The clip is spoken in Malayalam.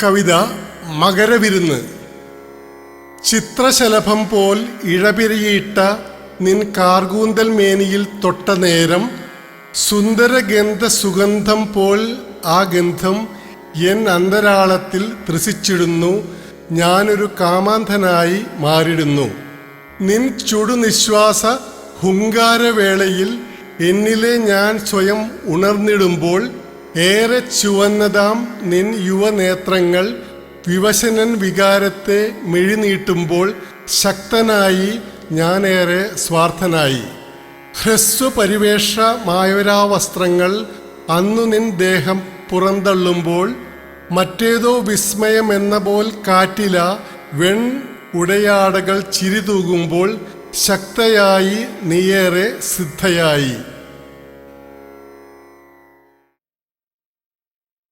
കവിത മകരവിരുന്ന്. ചിത്രശലഭം പോൽ ഇഴപിരിയിട്ട നിൻ കാർകൂന്തൽ മേനിയിൽ തൊട്ട നേരം സുന്ദരഗന്ധ സുഗന്ധം പോൽ ആ ഗന്ധം എൻ അന്തരാളത്തിൽ ത്രസിച്ചിടുന്നു. ഞാനൊരു കാമാന്ധനായി മാറിടുന്നു. നിൻ ചുടുനിശ്വാസ ഹുങ്കാരവേളയിൽ എന്നിലെ ഞാൻ സ്വയം ഉണർന്നിടുമ്പോൾ ഏറെ ചുവന്നതാം നിൻ യുവനേത്രങ്ങൾ വിവശനൻ വികാരത്തെ മിഴിനീട്ടുമ്പോൾ ശക്തനായി ഞാനേറെ സ്വാർത്ഥനായി. ഹ്രസ്വപരിവേഷമായൊരാവസ്ത്രങ്ങൾ അന്നു നിൻ ദേഹം പുറന്തള്ളുമ്പോൾ മറ്റേതോ വിസ്മയമെന്ന പോൽ കാറ്റില വെൺ ഉടയാടകൾ ചിരിതൂകുമ്പോൾ ശക്തയായി നീയേറെ സിദ്ധയായി.